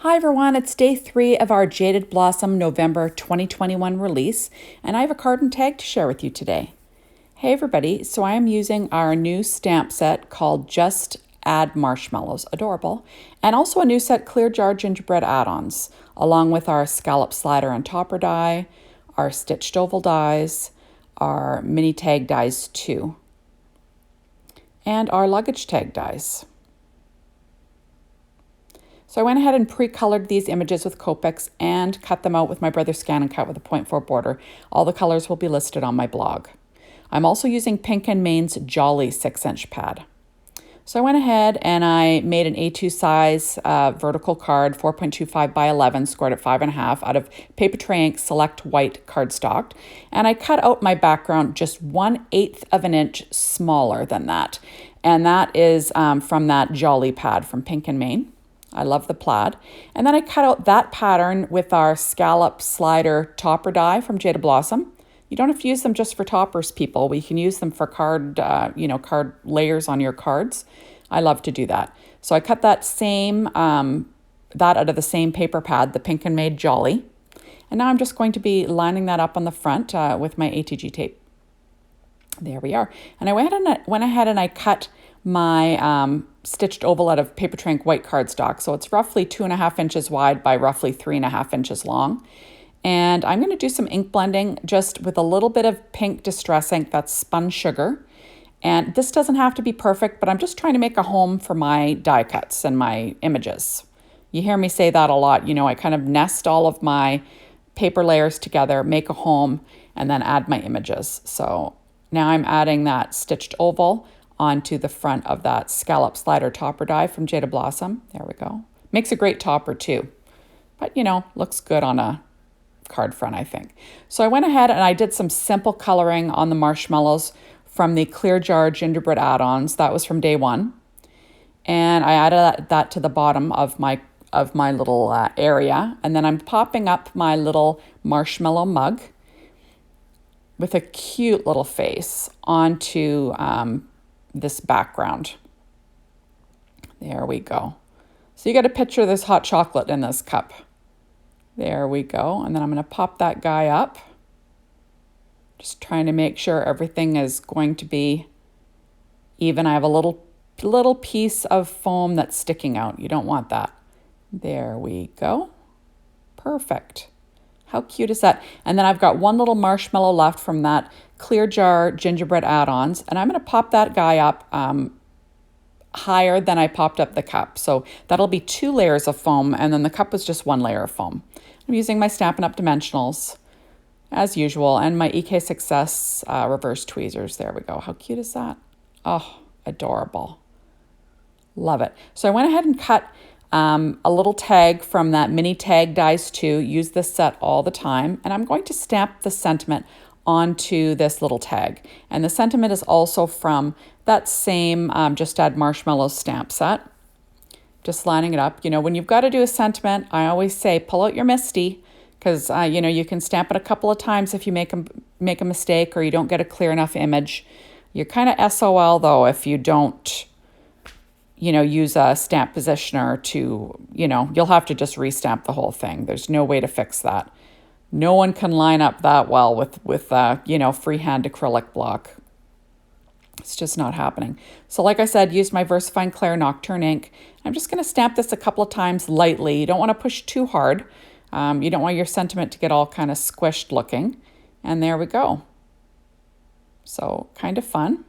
Hi everyone, it's day 3 of our Jaded Blossom November 2021 release, and I have a card and tag to share with you today. Hey everybody, so I am using our new stamp set called Just Add Marshmallows, adorable, and also a new set Clear Jar Gingerbread add-ons, along with our Scallop Slider and Topper die, our Stitched Oval dies, our Mini Tag dies too, and our Luggage Tag dies. So I went ahead and pre-colored these images with Copics and cut them out with my brother's Scan and Cut with a 0.4 border. All the colors will be listed on my blog. I'm also using Pink & Main's Jolly 6-inch pad. So I went ahead and I made an A2 size vertical card, 4.25 by 11, scored at 5.5 out of Paper Tray Ink Select White cardstock. And I cut out my background just 1/8 of an inch smaller than that. And that is from that Jolly pad from Pink & Main. I love the plaid. And then I cut out that pattern with our Scallop Slider Topper die from Jaded Blossom. You don't have to use them just for toppers, people. We can use them for card layers on your cards. I love to do that. So I cut that out of the same paper pad, the Pink & Made Jolly. And now I'm just going to be lining that up on the front with my ATG tape. There we are. And I went ahead and I cut my stitched oval out of Paper Tray Ink white cardstock. So it's roughly 2.5 inches wide by roughly 3.5 inches long. And I'm going to do some ink blending just with a little bit of pink distress ink, that's spun sugar. And this doesn't have to be perfect, but I'm just trying to make a home for my die cuts and my images. You hear me say that a lot. You know, I kind of nest all of my paper layers together, make a home, and then add my images. So now I'm adding that stitched oval onto the front of that Scallop Slider Topper die from Jaded Blossom. There we go. Makes a great topper too. But, you know, looks good on a card front, I think. So I went ahead and I did some simple coloring on the marshmallows from the Clear Jar Gingerbread add-ons. That was from day 1. And I added that to the bottom of my little area. And then I'm popping up my little marshmallow mug with a cute little face onto this background. There we go. So you got to picture this hot chocolate in this cup. There we go. And then I'm going to pop that guy up. Just trying to make sure everything is going to be even. I have a little piece of foam that's sticking out. You don't want that. There we go. Perfect. How cute is that? And then I've got one little marshmallow left from that Clear Jar Gingerbread add-ons, and I'm going to pop that guy up higher than I popped up the cup. So that'll be 2 layers of foam, and then the cup was just 1 layer of foam. I'm using my Stampin' Up! Dimensionals, as usual, and my EK Success reverse tweezers. There we go. How cute is that? Oh, adorable. Love it. So I went ahead and cut a little tag from that Mini Tag dies too. Use this set all the time. And I'm going to stamp the sentiment onto this little tag. And the sentiment is also from that same Just Add Marshmallows stamp set. Just lining it up. You know, when you've got to do a sentiment, I always say pull out your MISTI, because you can stamp it a couple of times if you make a mistake or you don't get a clear enough image. You're kind of SOL though if you don't use a stamp positioner to, you'll have to just restamp the whole thing. There's no way to fix that. No one can line up that well with freehand acrylic block. It's just not happening. So like I said, used my VersaFine Clair Nocturne ink. I'm just going to stamp this a couple of times lightly. You don't want to push too hard. You don't want your sentiment to get all kind of squished looking. And there we go. So kind of fun.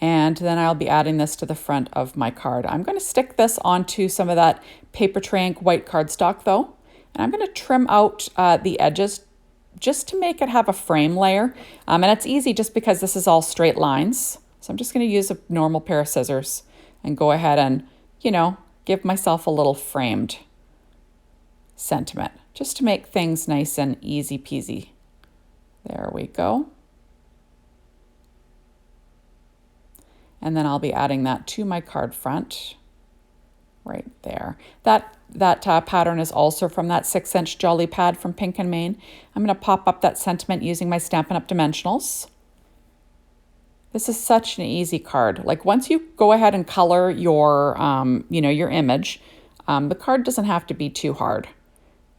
And then I'll be adding this to the front of my card. I'm going to stick this onto some of that Paper Tray Ink white cardstock though. And I'm going to trim out the edges just to make it have a frame layer. And it's easy just because this is all straight lines. So I'm just going to use a normal pair of scissors and go ahead and, give myself a little framed sentiment just to make things nice and easy peasy. There we go. And then I'll be adding that to my card front right there. That pattern is also from that 6-inch Jolly pad from Pink & Main. I'm going to pop up that sentiment using my Stampin' Up! Dimensionals. This is such an easy card. Like once you go ahead and color your, your image, the card doesn't have to be too hard.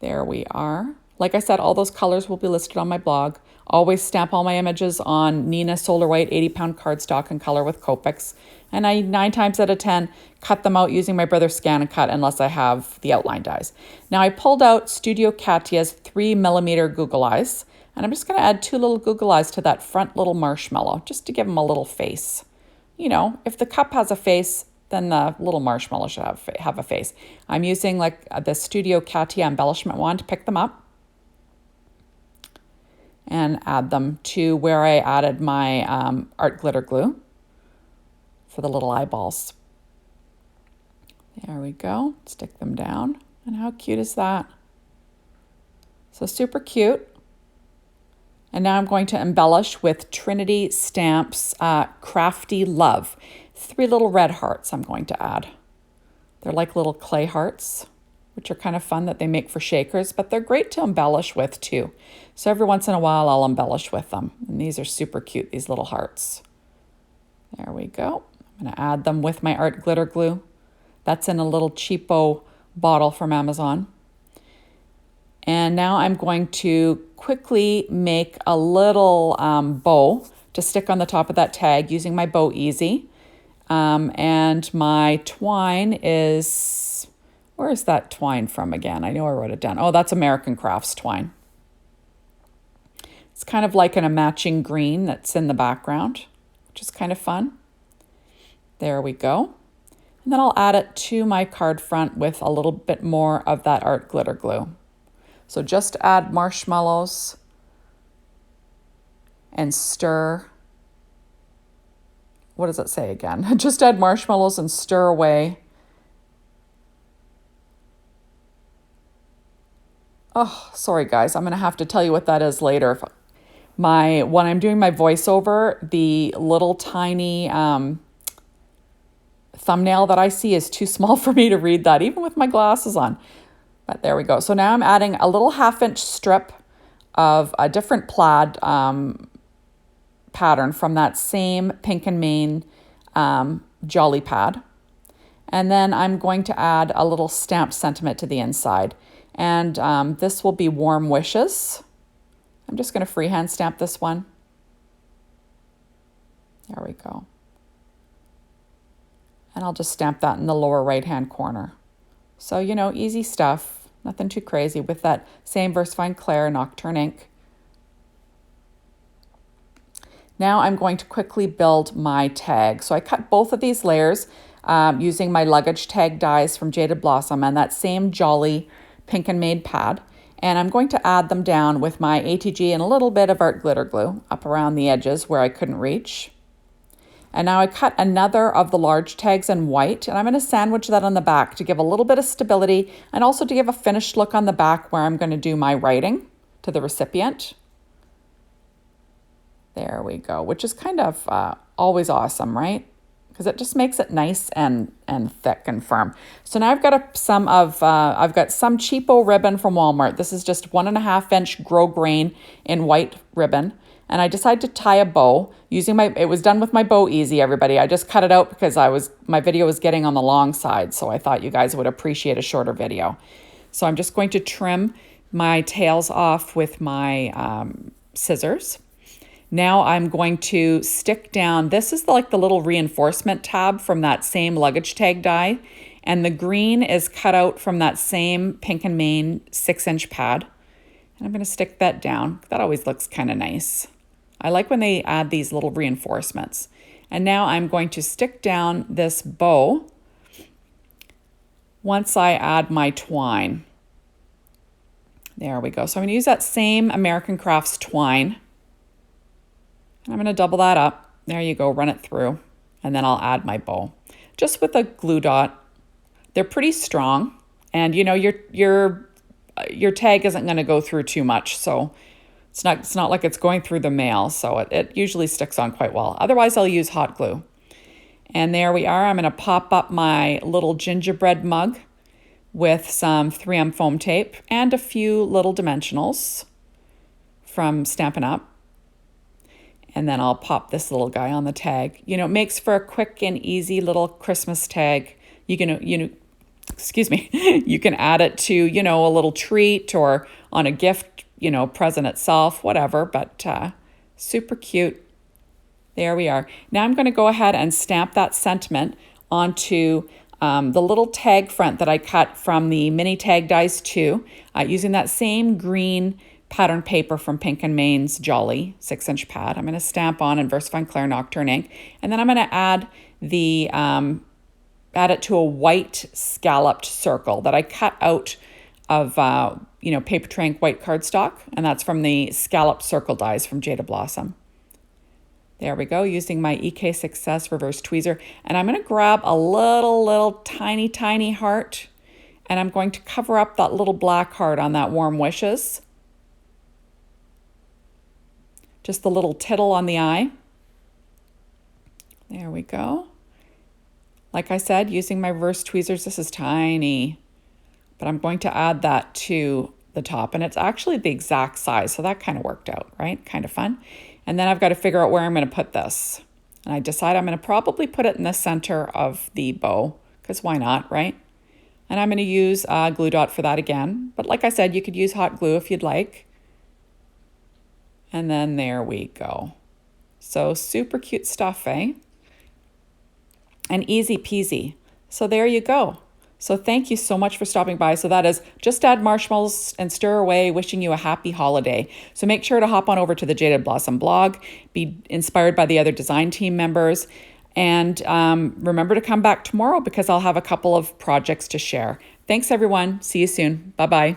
There we are. Like I said, all those colors will be listed on my blog. Always stamp all my images on Nina Solar White 80-pound cardstock and color with Copics. And I, 9 times out of 10, cut them out using my brother's Scan and Cut unless I have the outline dies. Now I pulled out Studio Katya's 3mm Google Eyes. And I'm just going to add 2 little Google Eyes to that front little marshmallow, just to give them a little face. You know, if the cup has a face, then the little marshmallow should have a face. I'm using like the Studio Katya embellishment wand to pick them up and add them to where I added my art glitter glue for the little eyeballs. There we go. Stick them down. And how cute is that? So super cute. And now I'm going to embellish with Trinity Stamps Crafty Love. 3 little red hearts I'm going to add. They're like little clay hearts, which are kind of fun that they make for shakers, but they're great to embellish with too. So every once in a while I'll embellish with them. And these are super cute, these little hearts. There we go. I'm going to add them with my art glitter glue. That's in a little cheapo bottle from Amazon. And now I'm going to quickly make a little bow to stick on the top of that tag using my Bow Easy. And my twine is, where is that twine from again? I know I wrote it down. Oh, that's American Crafts twine. It's kind of like a matching green that's in the background, which is kind of fun. There we go. And then I'll add it to my card front with a little bit more of that art glitter glue. So just add marshmallows and stir. What does it say again? Just add marshmallows and stir away. Oh, sorry guys, I'm gonna have to tell you what that is later. When I'm doing my voiceover, the little tiny thumbnail that I see is too small for me to read that, even with my glasses on. But there we go. So now I'm adding a little 1/2-inch strip of a different plaid pattern from that same Pink and Main Jolly pad. And then I'm going to add a little stamped sentiment to the inside. And this will be Warm Wishes. I'm just going to freehand stamp this one. There we go. And I'll just stamp that in the lower right-hand corner. So, you know, easy stuff. Nothing too crazy with that same VersaFine Claire Nocturne ink. Now I'm going to quickly build my tag. So I cut both of these layers using my Luggage Tag dies from Jaded Blossom and that same Jolly Pink and Maid pad. And I'm going to add them down with my ATG and a little bit of art glitter glue up around the edges where I couldn't reach. And now I cut another of the large tags in white, and I'm going to sandwich that on the back to give a little bit of stability and also to give a finished look on the back where I'm going to do my writing to the recipient. There we go, which is kind of always awesome, right? Because it just makes it nice and thick and firm. So now I've got I've got some cheapo ribbon from Walmart. This is just 1.5-inch grosgrain in white ribbon. And I decided to tie a bow using it was done with my Bow Easy, everybody. I just cut it out because my video was getting on the long side. So I thought you guys would appreciate a shorter video. So I'm just going to trim my tails off with my scissors. Now I'm going to stick down, this is like the little reinforcement tab from that same Luggage Tag die. And the green is cut out from that same Pink and Main 6-inch pad. And I'm going to stick that down. That always looks kind of nice. I like when they add these little reinforcements. And now I'm going to stick down this bow once I add my twine. There we go. So I'm going to use that same American Crafts twine. And I'm going to double that up. There you go, run it through. And then I'll add my bow. Just with a glue dot. They're pretty strong. And you know, your tag isn't going to go through too much. So it's not like it's going through the mail, so it usually sticks on quite well. Otherwise, I'll use hot glue. And there we are. I'm going to pop up my little gingerbread mug with some 3M foam tape and a few little dimensionals from Stampin' Up. And then I'll pop this little guy on the tag. You know, it makes for a quick and easy little Christmas tag. You can, excuse me, you can add it to, a little treat or on a gift, present itself, whatever, but super cute. There we are. Now I'm going to go ahead and stamp that sentiment onto the little tag front that I cut from the mini tag dies 2 using that same green pattern paper from Pink and Main's Jolly 6-inch pad. I'm going to stamp on in VersaFine Clair Nocturne ink, and then I'm going to add it to a white scalloped circle that I cut out of paper tray ink white cardstock, and that's from the Scallop Circle dies from Jaded Blossom. There we go, using my EK Success reverse tweezer, and I'm going to grab a little tiny heart, and I'm going to cover up that little black heart on that Warm Wishes. Just the little tittle on the eye. There we go. Like I said, using my reverse tweezers, this is tiny, but I'm going to add that to the top, and it's actually the exact size, so that kind of worked out, right? Kind of fun. And then I've got to figure out where I'm going to put this. And I decide I'm going to probably put it in the center of the bow, because why not, right? And I'm going to use a glue dot for that again. But like I said, you could use hot glue if you'd like. And then there we go. So super cute stuff, eh? And easy peasy. So there you go. So thank you so much for stopping by. So that is Just Add Marshmallows and Stir Away, wishing you a happy holiday. So make sure to hop on over to the Jaded Blossom blog, be inspired by the other design team members, and remember to come back tomorrow because I'll have a couple of projects to share. Thanks everyone. See you soon. Bye-bye.